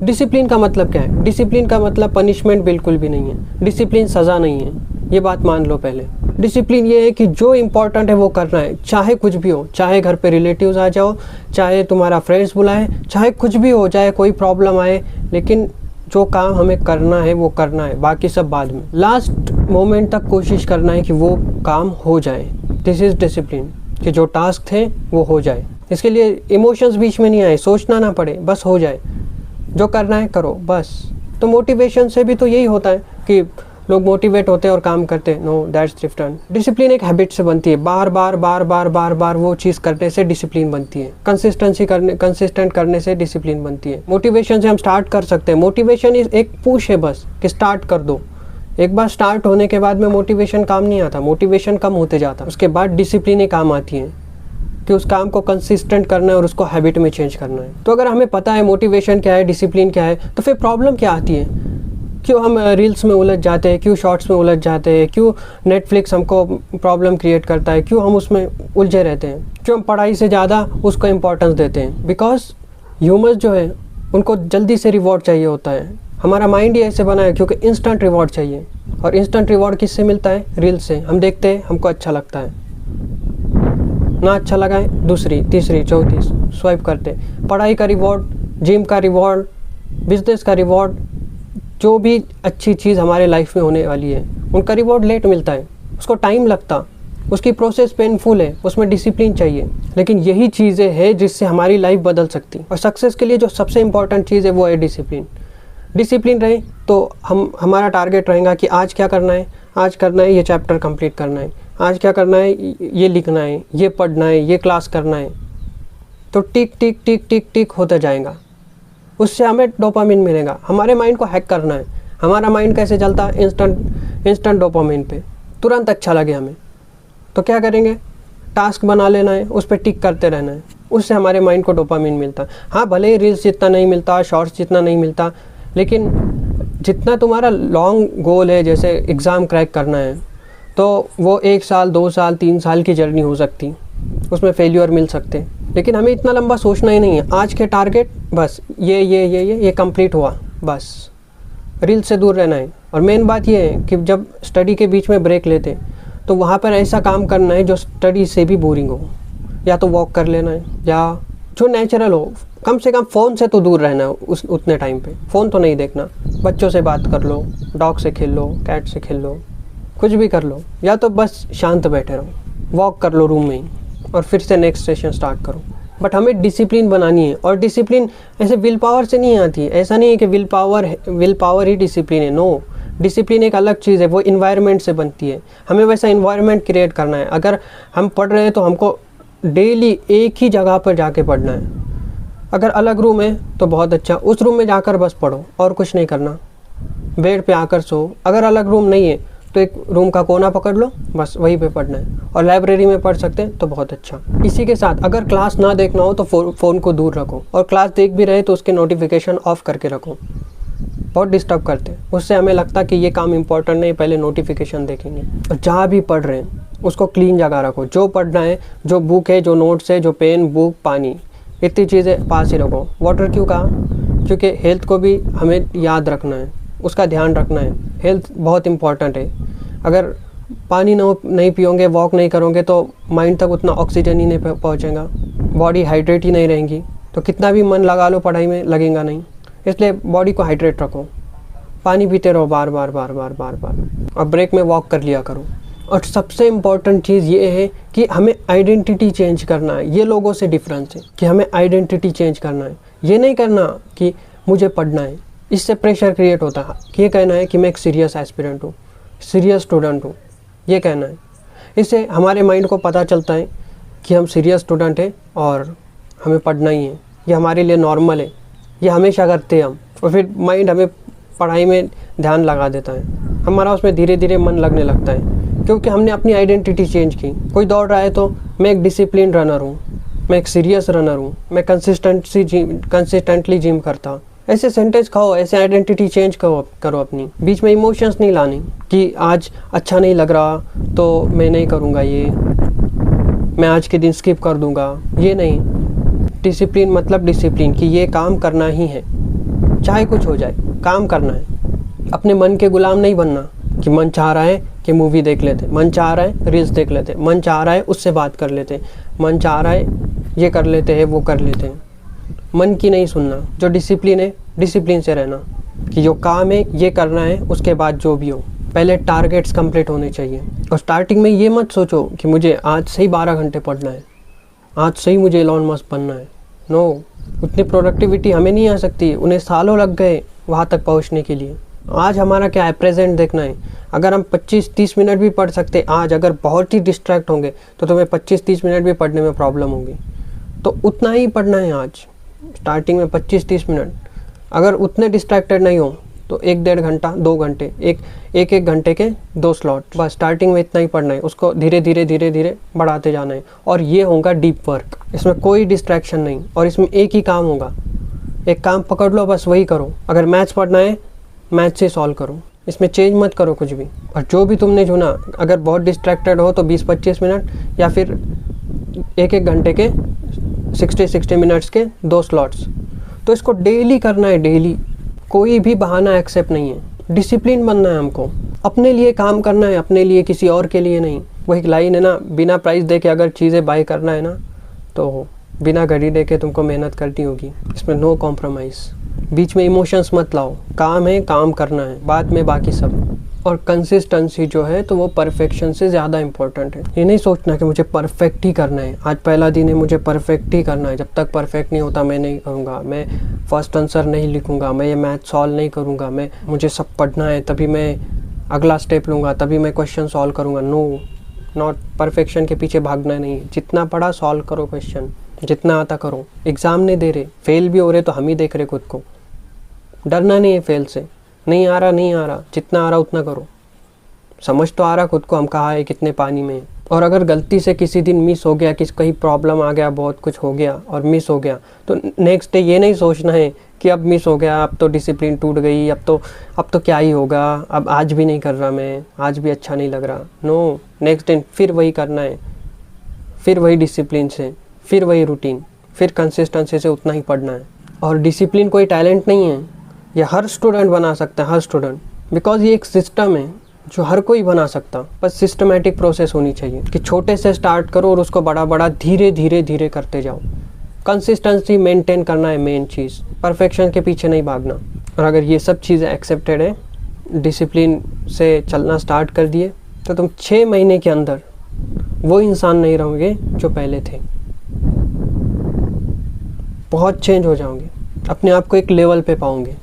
Discipline का मतलब क्या है? डिसिप्लिन का मतलब पनिशमेंट बिल्कुल भी नहीं है। डिसिप्लिन सज़ा नहीं है, ये बात मान लो पहले। डिसिप्लिन ये है कि जो इम्पोर्टेंट है वो करना है, चाहे कुछ भी हो, चाहे घर पे रिलेटिव्स आ जाओ, चाहे तुम्हारा फ्रेंड्स बुलाए, चाहे कुछ भी हो, चाहे कोई प्रॉब्लम आए, लेकिन जो काम हमें करना है वो करना है, बाकी सब बाद में। लास्ट मोमेंट तक कोशिश करना है कि वो काम हो जाए। दिस इज़ डिसिप्लिन, कि जो टास्क थे वो हो जाए। इसके लिए इमोशंस बीच में नहीं आए, सोचना ना पड़े, बस हो जाए। जो करना है करो बस। तो मोटिवेशन से भी तो यही होता है कि लोग मोटिवेट होते हैं और काम करते हैं। No, that's different. डिसिप्लिन एक हैबिट से बनती है, बार बार बार बार बार बार वो चीज़ करने से डिसिप्लिन बनती है। कंसिस्टेंट करने से डिसिप्लिन बनती है। मोटिवेशन से हम स्टार्ट कर सकते हैं। मोटिवेशन एक पुश है बस, कि स्टार्ट कर दो। एक बार स्टार्ट होने के बाद में मोटिवेशन काम नहीं आता, मोटिवेशन कम होते जाता। उसके बाद डिसिप्लिन काम आती है कि उस काम को कंसिस्टेंट करना है और उसको हैबिट में चेंज करना है। तो अगर हमें पता है मोटिवेशन क्या है, डिसिप्लिन क्या है, तो फिर प्रॉब्लम क्या आती है? क्यों हम रील्स में उलझ जाते हैं, क्यों शॉर्ट्स में उलझ जाते हैं, क्यों नेटफ्लिक्स हमको प्रॉब्लम क्रिएट करता है, क्यों हम उसमें उलझे रहते हैं, क्यों हम पढ़ाई से ज़्यादा उसको इम्पोर्टेंस देते हैं? बिकॉज ह्यूमंस जो है उनको जल्दी से रिवॉर्ड चाहिए होता है। हमारा माइंड ही ऐसे बना है क्योंकि इंस्टेंट रिवॉर्ड चाहिए। और इंस्टेंट रिवॉर्ड किससे मिलता है? रील्स से। हम देखते हैं, हमको अच्छा लगता है, ना अच्छा लगा है दूसरी, तीसरी, चौथी स्वाइप करते। पढ़ाई का रिवॉर्ड, जिम का रिवॉर्ड, बिजनेस का रिवॉर्ड, जो भी अच्छी चीज़ हमारे लाइफ में होने वाली है उनका रिवॉर्ड लेट मिलता है, उसको टाइम लगता, उसकी प्रोसेस पेनफुल है, उसमें डिसिप्लिन चाहिए। लेकिन यही चीज़ें हैं जिससे हमारी लाइफ बदल सकती। और सक्सेस के लिए जो सबसे इम्पॉर्टेंट चीज़ है वो है डिसिप्लिन। डिसिप्लिन रहे तो हमारा टारगेट रहेगा कि आज क्या करना है, आज करना है ये चैप्टर कंप्लीट करना है, आज क्या करना है, ये लिखना है, ये पढ़ना है, ये क्लास करना है। तो टिक टिक टिक टिक टिक होता जाएगा, उससे हमें डोपामिन मिलेगा। हमारे माइंड को हैक करना है। हमारा माइंड कैसे चलता है? इंस्टेंट डोपामिन पे, तुरंत अच्छा लगे हमें। तो क्या करेंगे? टास्क बना लेना है, उस पर टिक करते रहना है, उससे हमारे माइंड को डोपामिन मिलता है। हाँ, भले ही रील्स जितना नहीं मिलता, शॉर्ट्स जितना नहीं मिलता, लेकिन जितना तुम्हारा लॉन्ग गोल है, जैसे एग्ज़ाम क्रैक करना है, तो वो 1 साल, 2 साल, 3 साल की जर्नी हो सकती, उसमें फेल्यूर मिल सकते। लेकिन हमें इतना लंबा सोचना ही नहीं है। आज के टारगेट बस ये कंप्लीट हुआ, बस रील से दूर रहना है। और मेन बात ये है कि जब स्टडी के बीच में ब्रेक लेते तो वहाँ पर ऐसा काम करना है जो स्टडी से भी बोरिंग हो, या तो वॉक कर लेना है, या जो नेचुरल हो। कम से कम फ़ोन से तो दूर रहना है उतने टाइम पे। फ़ोन तो नहीं देखना, बच्चों से बात कर लो, डॉग से खेल लो, कैट से खेल लो, कुछ भी कर लो, या तो बस शांत बैठे रहो, वॉक कर लो रूम में ही, और फिर से नेक्स्ट सेशन स्टार्ट करो। बट हमें डिसिप्लिन बनानी है। और डिसिप्लिन ऐसे विल पावर से नहीं आती है। ऐसा नहीं है कि विल पावर ही डिसिप्लिन है। नो, डिसिप्लिन एक अलग चीज़ है, वो इन्वायरमेंट से बनती है। हमें वैसा इन्वायरमेंट क्रिएट करना है। अगर हम पढ़ रहे हैं तो हमको डेली एक ही जगह पर जाके पढ़ना है। अगर अलग रूम है तो बहुत अच्छा, उस रूम में जाकर बस पढ़ो और कुछ नहीं करना, बेड पे आकर सो। अगर अलग रूम नहीं है तो एक रूम का कोना पकड़ लो, बस वहीं पे पढ़ना है। और लाइब्रेरी में पढ़ सकते हैं तो बहुत अच्छा। इसी के साथ अगर क्लास ना देखना हो तो फ़ोन को दूर रखो, और क्लास देख भी रहे तो उसके नोटिफिकेशन ऑफ करके रखो, बहुत डिस्टर्ब करते हैं। उससे हमें लगता कि ये काम इंपॉर्टेंट नहीं, पहले नोटिफिकेशन देखेंगे। और जहाँ भी पढ़ रहे हैं उसको क्लीन जगह रखो। जो पढ़ना है, जो बुक है, जो नोट्स है, जो पेन, बुक, पानी, इतनी चीज़ें पास ही रखो। वाटर क्यों कहा? क्योंकि हेल्थ को भी हमें याद रखना है, उसका ध्यान रखना है। हेल्थ बहुत इंपॉर्टेंट है। अगर पानी नहीं पियोगे, वॉक नहीं करोगे तो माइंड तक उतना ऑक्सीजन ही नहीं पहुँचेगा, बॉडी हाइड्रेट ही नहीं रहेंगी, तो कितना भी मन लगा लो पढ़ाई में लगेगा नहीं। इसलिए बॉडी को हाइड्रेट रखो, पानी पीते रहो बार बार बार बार बार बार, और ब्रेक में वॉक कर लिया करो। और सबसे इम्पॉर्टेंट चीज़ ये है कि हमें आइडेंटिटी चेंज करना है। ये लोगों से डिफरेंस है कि हमें आइडेंटिटी चेंज करना है। ये नहीं करना कि मुझे पढ़ना है, इससे प्रेशर क्रिएट होता है। ये कहना है कि मैं एक सीरियस एस्पिरेंट हूँ, सीरियस स्टूडेंट हूँ, ये कहना है। इससे हमारे माइंड को पता चलता है कि हम सीरियस स्टूडेंट हैं और हमें पढ़ना ही है, ये हमारे लिए नॉर्मल है, ये हमेशा करते हैं हम। और फिर माइंड हमें पढ़ाई में ध्यान लगा देता है, हमारा उसमें धीरे धीरे मन लगने लगता है, क्योंकि हमने अपनी आइडेंटिटी चेंज की। कोई दौड़ रहा है तो मैं एक डिसिप्लिन रनर हूँ, मैं एक सीरियस रनर हूँ, मैं कंसिस्टेंटली जिम करता हूँ। ऐसे सेंटेंस खाओ, ऐसे आइडेंटिटी चेंज करो अपनी। बीच में इमोशंस नहीं लाने कि आज अच्छा नहीं लग रहा तो मैं नहीं करूँगा, ये मैं आज के दिन स्किप कर दूँगा, ये नहीं। डिसिप्लिन मतलब डिसिप्लिन कि ये काम करना ही है, चाहे कुछ हो जाए, काम करना है। अपने मन के गुलाम नहीं बनना कि मन चाह रहा है कि मूवी देख लेते, मन चाह रहा है रील्स देख लेते, मन चाह रहा है उससे बात कर लेते, मन चाह रहा है ये कर लेते हैं वो कर लेते हैं। मन की नहीं सुनना। जो डिसिप्लिन है, डिसिप्लिन से रहना कि जो काम है ये करना है, उसके बाद जो भी हो। पहले टारगेट्स कंप्लीट होने चाहिए। और स्टार्टिंग में ये मत सोचो कि मुझे आज से ही 12 घंटे पढ़ना है, आज से ही मुझे एलोन मस्क बनना है। नो, उतनी प्रोडक्टिविटी हमें नहीं आ सकती। उन्हें सालों लग गए वहाँ तक पहुँचने के लिए। आज हमारा क्या है, प्रेजेंट देखना है। अगर हम 25-30 मिनट भी पढ़ सकते आज, अगर बहुत ही डिस्ट्रैक्ट होंगे तो तुम्हें 25-30 मिनट भी पढ़ने में प्रॉब्लम होगी। तो उतना ही पढ़ना है आज, स्टार्टिंग में 25-30 मिनट। अगर उतने डिस्ट्रैक्टेड नहीं हो तो 1-1.5 घंटा, 2 घंटे, एक घंटे के 2 स्लॉट, बस स्टार्टिंग में इतना ही पढ़ना है। उसको धीरे धीरे बढ़ाते जाना है। और ये होगा डीप वर्क। इसमें कोई डिस्ट्रैक्शन नहीं और इसमें एक ही काम होगा। एक काम पकड़ लो, बस वही करो। अगर मैथ्स पढ़ना है, मैथ्स से सॉल्व करो, इसमें चेंज मत करो कुछ भी। और जो भी तुमने चुना, अगर बहुत डिस्ट्रैक्टेड हो तो 20-25 मिनट या फिर 1-1 घंटे के 60 मिनट्स के 2 स्लॉट्स। तो इसको डेली करना है, डेली। कोई भी बहाना एक्सेप्ट नहीं है। डिसिप्लिन बनना है हमको, अपने लिए काम करना है, अपने लिए, किसी और के लिए नहीं। वो एक लाइन है ना, बिना प्राइस दे के अगर चीज़ें बाय करना है ना तो बिना घड़ी दे के तुमको मेहनत करनी होगी। इसमें नो कॉम्प्रोमाइज़। बीच में इमोशंस मत लाओ। काम है, काम करना है, बाद में बाकी सब। और कंसिस्टेंसी जो है तो वो परफेक्शन से ज़्यादा इम्पोर्टेंट है। ये नहीं सोचना कि मुझे परफेक्ट ही करना है, आज पहला दिन है मुझे परफेक्ट ही करना है, जब तक परफेक्ट नहीं होता मैं नहीं करूँगा, मैं फर्स्ट आंसर नहीं लिखूँगा, मैं ये मैथ सॉल्व नहीं करूँगा, मुझे सब पढ़ना है तभी मैं अगला स्टेप लूँगा, तभी मैं क्वेश्चन सॉल्व करूँगा। No, not. परफेक्शन के पीछे भागना नहीं। जितना पढ़ा सॉल्व करो क्वेश्चन, जितना आता करो। एग्ज़ाम नहीं दे रहे, फेल भी हो रहे तो हम ही देख रहे खुद को। डरना नहीं है फेल से। नहीं आ रहा, जितना आ रहा उतना करो। समझ तो आ रहा खुद को हम कहाँ है, कितने पानी में है। और अगर गलती से किसी दिन मिस हो गया, कहीं प्रॉब्लम आ गया, बहुत कुछ हो गया और मिस हो गया, तो नेक्स्ट डे ये नहीं सोचना है कि अब मिस हो गया, अब तो डिसिप्लिन टूट गई, अब तो क्या ही होगा, अब आज भी नहीं कर रहा मैं, आज भी अच्छा नहीं लग रहा। नो, नेक्स्ट दिन फिर वही करना है, फिर वही डिसिप्लिन से, फिर वही रूटीन, फिर कंसिस्टेंसी से उतना ही पढ़ना है। और डिसिप्लिन कोई टैलेंट नहीं है, ये हर स्टूडेंट बना सकता है, हर स्टूडेंट। बिकॉज ये एक सिस्टम है जो हर कोई बना सकता। बस सिस्टमेटिक प्रोसेस होनी चाहिए कि छोटे से स्टार्ट करो और उसको बड़ा धीरे करते जाओ। कंसिस्टेंसी मेंटेन करना है मेन चीज़, परफेक्शन के पीछे नहीं भागना। और अगर ये सब चीज़ें एक्सेप्टेड है, डिसिप्लिन से चलना स्टार्ट कर दिए, तो तुम 6 महीने के अंदर वो इंसान नहीं रहोगे जो पहले थे। बहुत चेंज हो जाओगे, अपने आप को एक लेवल पे पाओगे।